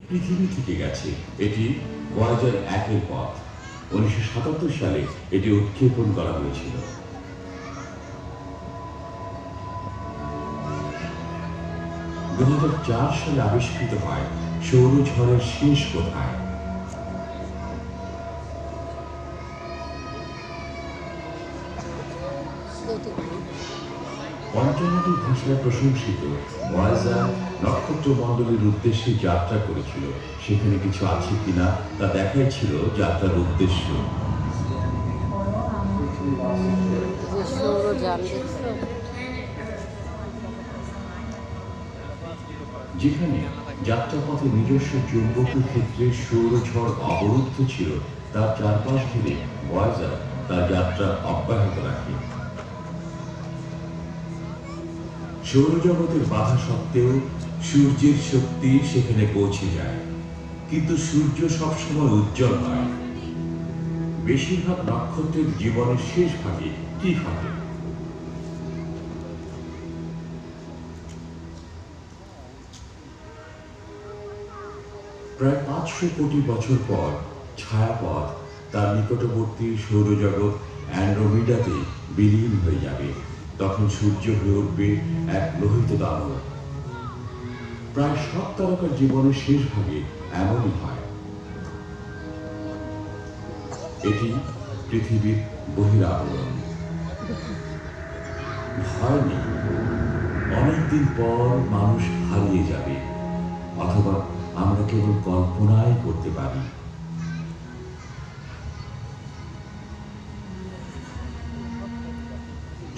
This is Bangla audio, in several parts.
পৃথিবী থেকে গেছে। এটি ভয়েজার 1-এর পথ। 1977 সালে এটি উৎক্ষেপণ করা হয়েছিল। 2004 সালে আবিষ্কৃত হয় সৌরঝড়ের শেষ কোথায়। পঞ্চমটি ভাষায় প্রশংসিত ভয়েজার নক্ষত্রমণ্ডলীর উদ্দেশ্যে যাত্রা করেছিল। সেখানে কিছু আছে কিনা তা দেখাই ছিল যাত্রার উদ্দেশ্য। যেখানে যাত্রাপথে নিজস্ব চৌম্বকীয় ক্ষেত্রে সৌরঝড় অবরুদ্ধ ছিল, তার চারপাশ ঘিরে ভয়েজার তার যাত্রা অব্যাহত রাখে। সৌরজগতের বাধা সত্ত্বেও সূর্যের শক্তি সেখানে পৌঁছে যায়, কিন্তু সূর্য সবসময় উজ্জ্বল নয়। বেশিরভাগ নক্ষত্রের জীবনের শেষ ভাগে কি ঘটে? প্রায় 500 কোটি বছর পর ছায়াপথ তার নিকটবর্তী সৌরজগৎ অ্যান্ড্রোমিডাতে বিলীন হয়ে যাবে। তখন সূর্য হয়ে উঠবে এক লোহিত দানব। প্রায় সব তারকার জীবনের শেষ ভাগে এমনই হয়। এটি পৃথিবীর বহিরাবরণ। ভয় নেই, অনেকদিন পর মানুষ হারিয়ে যাবে, অথবা আমরা কেবল কল্পনাই করতে পারি।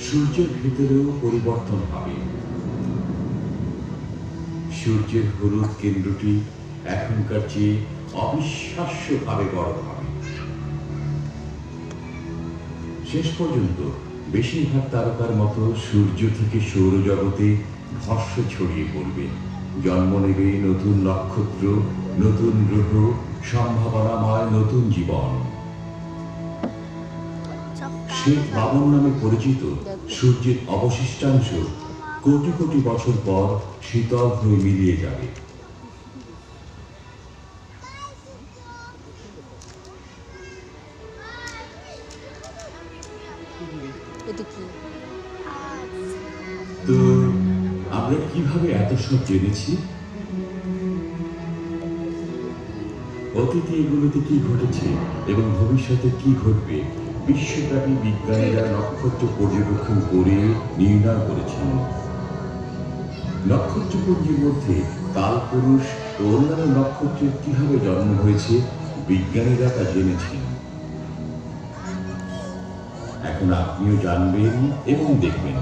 সূর্যের ভিতরেও পরিবর্তন হবে। সূর্যের হলুদ কেন্দ্রটি এখনকার চেয়ে অবিশ্বাস্যভাবে বড় হবে। শেষ পর্যন্ত বেশিরভাগ তারকার মতো সূর্য থেকে সৌরজগতে ধস ছড়িয়ে পড়বে। জন্ম নেবে নতুন নক্ষত্র, নতুন গ্রহ, সম্ভাবনাময় নতুন জীবন। শ্বেত বামন নামে পরিচিত সূর্যের অবশিষ্টাংশ কোটি কোটি বছর পর শীতল হয়ে মিলিয়ে যাবে। তো আমরা কিভাবে এত সব জেনেছি? অতীতে এগুলোতে কি ঘটেছে এবং ভবিষ্যতে কি ঘটবে বিশ্বব্যাপী বিজ্ঞানীরা নক্ষত্র পর্যবেক্ষণ করে নির্ণয় করেছেন। নক্ষত্রপুঞ্জের মধ্যে কালপুরুষ ও অন্যান্য নক্ষত্রের কিভাবে জন্ম হয়েছে বিজ্ঞানীরা তা জেনেছেন। এখন আপনিও জানবেন এবং দেখবেন।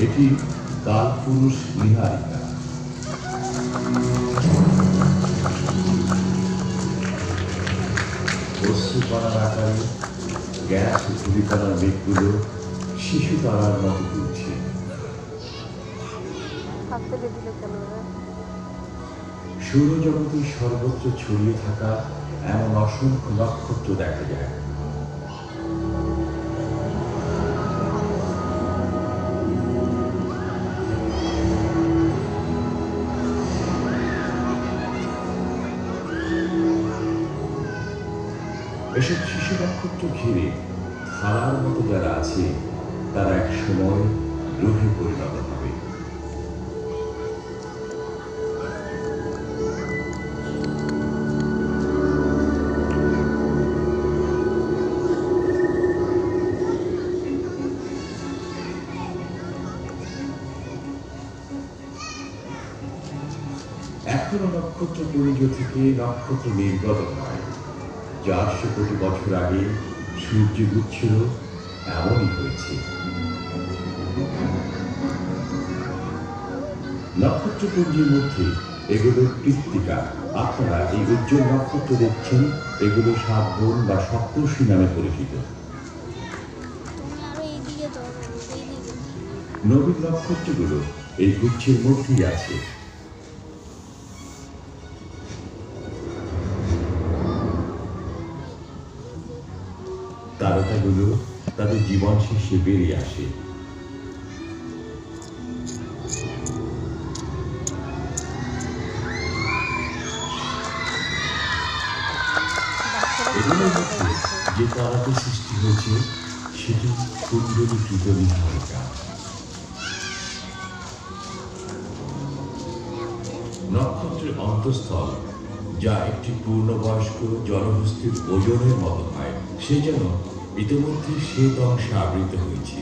এটি কালপুরুষ নীহারিকা। অশ্রুকণার আকারে গ্যাস ধূলিকণার মেঘগুলো শিশু তারার মতো ঘুরছে। সৌরজগতের সর্বত্র ছড়িয়ে থাকা এমন অসংখ্য নক্ষত্র দেখা যায়। এসব শিশু নক্ষত্র ঘিরে থালার মতো যারা আছে তারা এক সময় গ্রহে পরিণত হবে। এখনো নক্ষত্রপুঞ্জ থেকে নক্ষত্র নির্গত হয়। 400 কোটি বছর আগে সূর্য ঘুরছিল, এমনই হয়েছে। নক্ষত্রপুঞ্জের মধ্যে এগুলোর কৃত্তিকা। আপনারা এই উজ্জ্বল নক্ষত্র দেখছেন, এগুলো 7 বোন বা সপ্তর্ষি নামে পরিচিত। নবীন নক্ষত্রগুলো এই গুচ্ছের মধ্যেই আছে। তারকাগুলো তাদের জীবন শেষে বেরিয়ে আসে। এগুলোর মধ্যে যে তারাটি সৃষ্টি হয়েছে সেটি কুণ্ডলীকৃত নীহারিকা। নক্ষত্রের অন্তঃস্থল, যা একটি পূর্ণবয়স্ক জলহস্তির ওজনের মতো হয়, সে যেন ইতিমধ্যে শ্বেত অংশে আবৃত হয়েছে।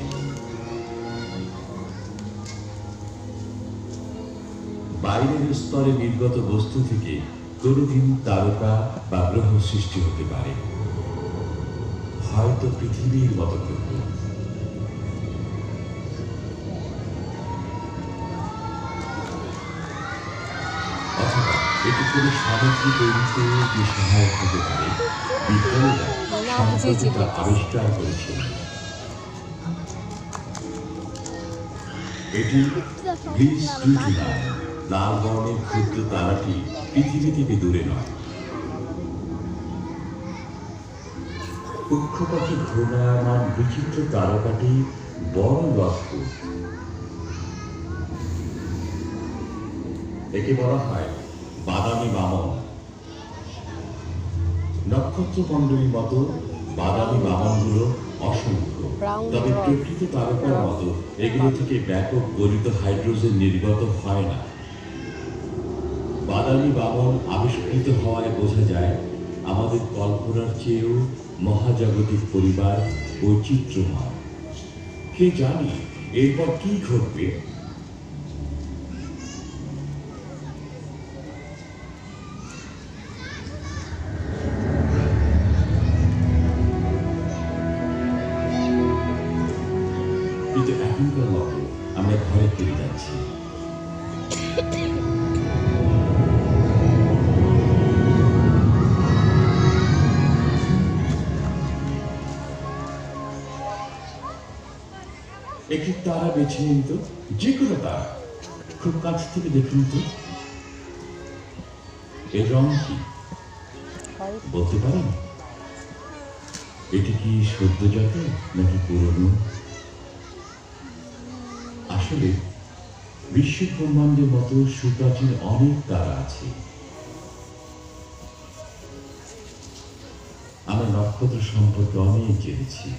বাইরের স্তরে নির্গত বস্তু থেকে কোনদিন তারকা বা গ্রহ সৃষ্টি হতে পারে, হয়তো পৃথিবীর মতো গ্রহ। অথবা এটি কোনো সামগ্রী তৈরিতে যে সহায়ক হতে পারে, বিজ্ঞানীরা সম্প্রতি তা আবিষ্কার করেছেন। এটি গ্লিস টুটুনা, লাল বর্ণের ক্ষুদ্র তারাটি পৃথিবী থেকে দূরে নয়। কক্ষপথে ঘূর্ণায়মান বিচিত্র তারকাটি বড় লক্ষ্য। একে বলা হয় বাদামি বামন। নক্ষত্রমণ্ডলীর মতো বাদামি বামনগুলো অসংখ্য, তবে প্রকৃত তারকার মতো এগুলো থেকে ব্যাপক গলিত হাইড্রোজেন নির্গত হয় না। বাদামি বামন আবিষ্কৃত হওয়ায় বোঝা যায় আমাদের কল্পনার চেয়েও মহাজাগতিক পরিবার বৈচিত্র্যময়। কে জানি এরপর কি ঘটবে। কিন্তু এখনকার মতো আমরা ঘরে ফিরে যাচ্ছি। একটি তারা বেছে নিন তো, যে কোনো তারা, খুব কাছ থেকে দেখুন তো। এর রং কি বলতে পারেন? এটি কি সদ্যজাত নাকি পুরনো? আসলে বিশ্ব ব্রহ্মাণ্ডের মতো সুপ্রাচীন অনেক তারা আছে। আমরা নক্ষত্র সম্পর্কে অনেক জেনেছি।